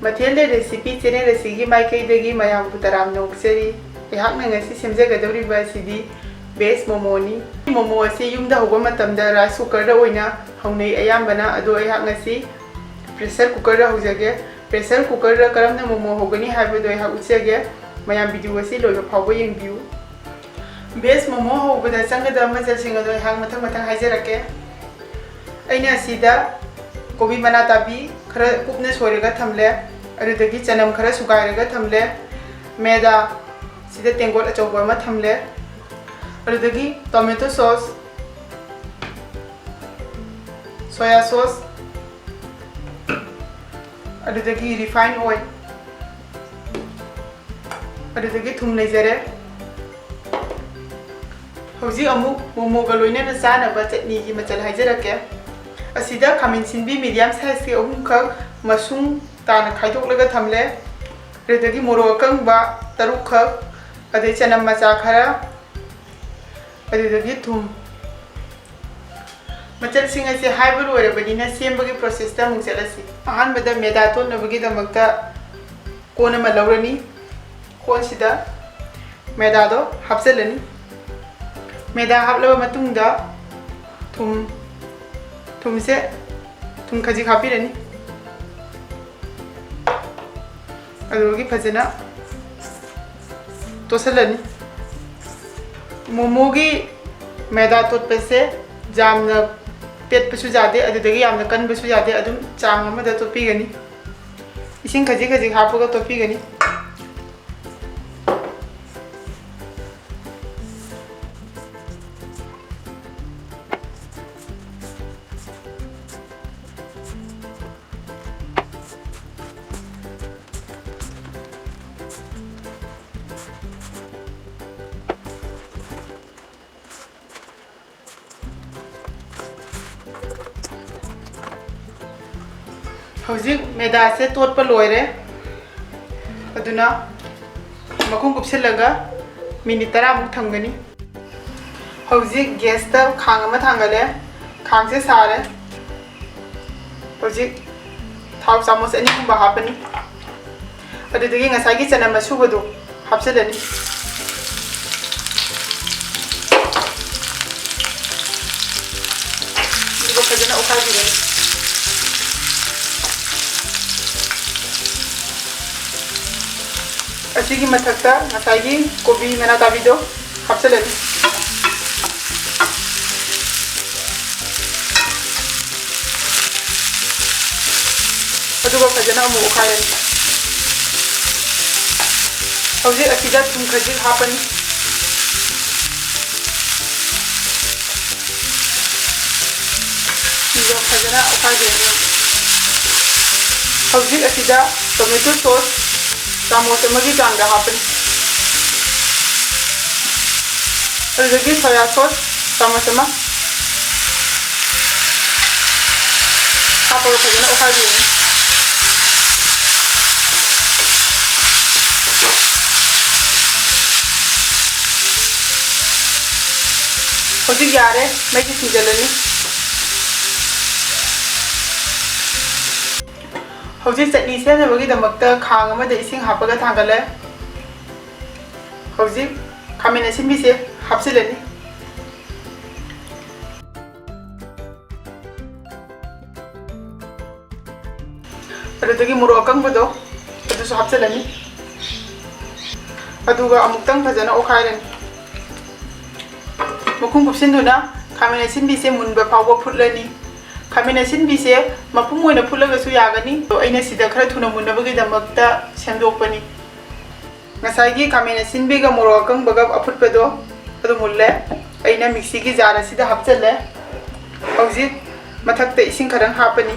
Mathel The Recipe channel asigi Meitei mayam putaram nokseri ehakna ngasi semjagadoriba asidi base momo ni momo asi yumda hoba matamda rice cooker da oina haunei ayambana ado ehak ngasi pressure cooker da hojage pressure cooker da karamna momo hogani habado ehak uchage mayam video asi loiba phawba yengbiu base momo hobada changada majal singado ehak mathang mathang haijarake aina asida kobi mana tabi khara kupne soirega thamle adudagi chanam khara sugairega thamle meda sida tengol achogba ma thamle adudagi tomato sauce soya sauce adudagi refined oil adudagi thum leijare hauji amu momo galoina na sana ba chutney gi machal haijarake asida khamin sinbi medium size ke ohum khak masung tana khaidok laga thamle redagi moro kang ba taruk khak ade chanam macha khara adudagi thum machal sing ase haibar ore badina sembagi process ta mung chalasi ahan bada meda to nabagi damakta kona ma lawrani kon sida meda do hapsalani meda haplaba matungda thum khaji khapirani adogi phajana tosalani momo gi meda tot pese jamna pet pasu jade adudagi yamna kan pasu jade adum chang amada topi gani ising khaji khaji hapuga topi gani hojik meda se tot pa loire aduna makhum kupsilaga minute 10 muk thamgani hojik gas ta khang ama thangale khang se sare hojik thau chamos ani kumba hapani adudagi ngasai gi chana masubadu hapsalani digo khajana ukhai dirani asigi mathakta ngasai kobi mana tabido hapsalani aduga khajana amu ukhairani hauji asida thum khaji hapani digo khajana ukhairani hauji asida tomato sauce chamos amagi changda hapani adudagi soya sauce chamos ama hapaga phajana ukhairani hojik yare magi sijalani hojik chutney se na bagi damakta khang ama de ising hapaga thangale hojik khamina simbi se hapsilani adudagi muro akang bodo adu so hapsilani aduga amuktang phajana okhairani makhum kupsinduna khamina simbi se munba phawba phutlani khamina sinbi se mapum oina phulaga su yagani to aina sida khara thuna munabagi damakta semdokpani ngasai gi khamina sinbi ga moro kang baga aphutpado adu mulle aina mixi gi jar sida hapchale hauji mathakta ising kharang hapani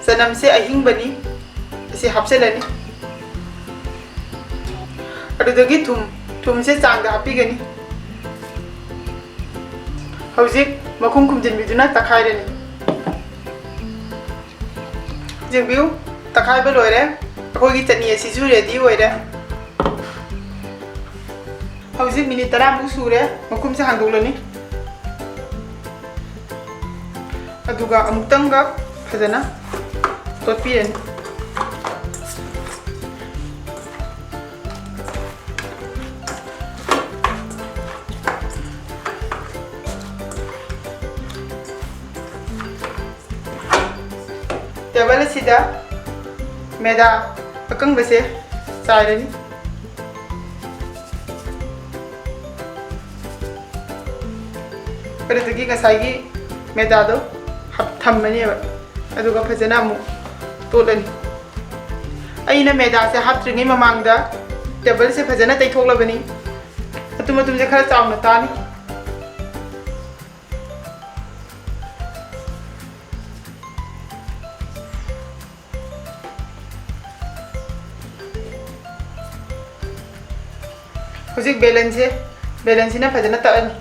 sanam se ahing bani se hapchalani adudagi thum se changda hapigani hojik makhum khumjin biduna takhairani jingbiu takhai ba loire akogi chutney asi ju ready oire hojik minute 10 muk sure makhum se hangdolani aduga amutanga fazana totpiren table sida meda akang base sairani ꯄꯔꯗꯒꯤ ꯉꯁꯥꯏꯒꯤ ꯃꯦꯗꯥꯗꯣ ꯊꯝꯃꯅꯦꯕ ꯑꯗꯨꯒ ꯐꯖꯅ ꯑꯃꯨꯛ ꯇꯣꯠꯂꯅꯤ ꯑꯩꯅ ꯃꯦꯗꯥꯁꯦ ꯍꯥꯞꯇ꯭ꯔꯤꯉꯩ ꯃꯃꯥꯡꯗ ꯇꯦꯕꯜꯁꯦ ꯐꯖꯅ ꯇꯩꯊꯣꯛꯂꯕꯅꯤ ꯃꯇꯨꯝꯁꯦ ꯈꯔ ꯆꯥꯎꯅ ꯇꯥꯅꯤ ꯍꯧꯖꯤꯛ ꯕꯦꯂꯦꯟꯁꯤꯅ ꯐꯖꯅ ꯇꯛꯑꯅꯤ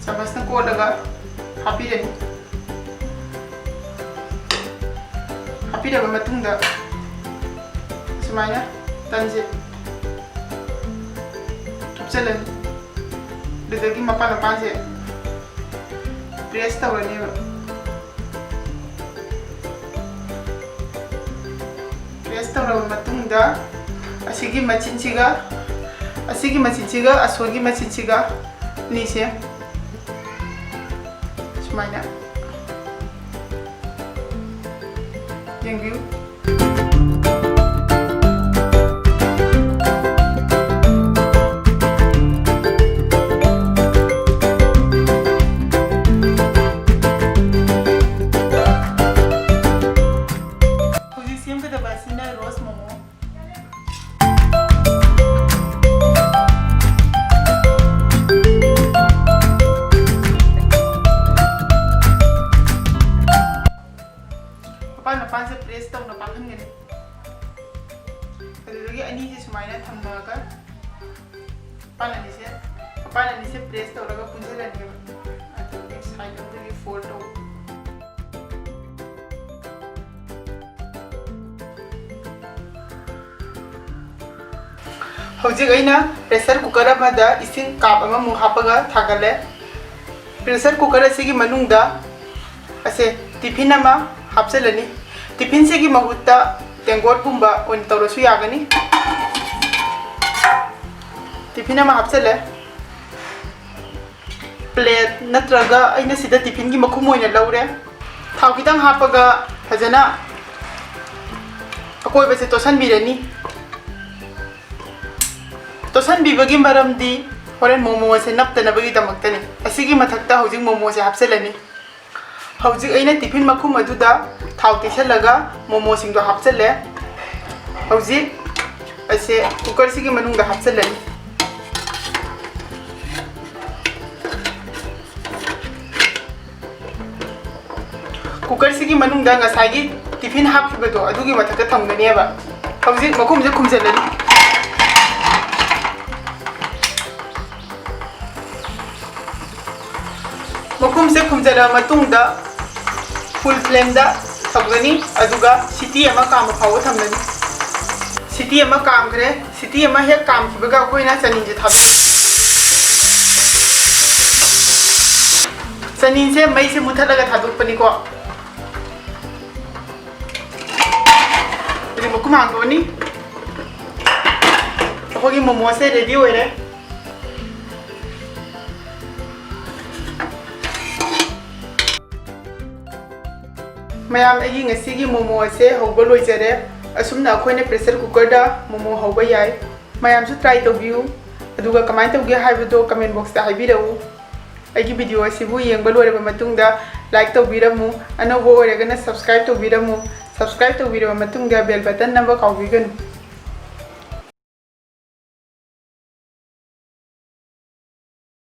chamasna kodaga hapirani hapiraba matungda sumaina tanje tupsalani dedagi mapana panse press tawani press tawraba matungda asigi machinchiga asogi machinchiga nise sumaina yengbiu panse press tau na pakan gani adudagi ani se sumaina thamnaga panani se press tau raga punjalani ga adudagi side of fold tau hojik aina pressure cooker amada ising cup ama mu hapaga thagale pressure cooker asigi manungda ase tiffin ama hapsalani tiffin se gi mahutta tengot gumba on tawrasu yagani tiffin ama hapsale plate natraga aina sida tiffin gi makhum oina laure thau kitang hapaga fajana akoi base tosan birani tosan bibagi maramdi horen momo se naptana bagi damaktani asigi mathakta hojik momo se hapsalani hojik aina tiffin makhum aduda thau tisalaga momo singdo hapsale hojik ase cooker sigi manungda hapsalani cooker sigi manungda ngasagi tiffin hapkhibado adugi mathaka thamgani aba hojik makhum je khumjalani makhum se khumjala matungda full flame da thamgani aduga city ama kam phaw thamgani city ama kam kre city ama he kam khibaga koina chani je thab चनी से मई से मुथलगा थादोकपनिको इदि मकुम हांगोनी अखोगी मोमो से ready होइरे ma'am अगी ngasi momo से हौबा लोइजरे असुमना अखोइने pressure cooker दा मोमो हौबा याय ma'am सु try तौबियु अदुगा कमाय तौगे हाइबदो कमेंट बॉक्स दा हाइबिरउ अगी वीडियो असिबु येंबा लोइरबा मतुंगदा लाइक तौबिरमु अनौबो ओइरगना सब्सक्राइब तौबिरमु सब्सक्राइब तौबिरबा मतुंगदा बेल बटन नंबर काउबिगनु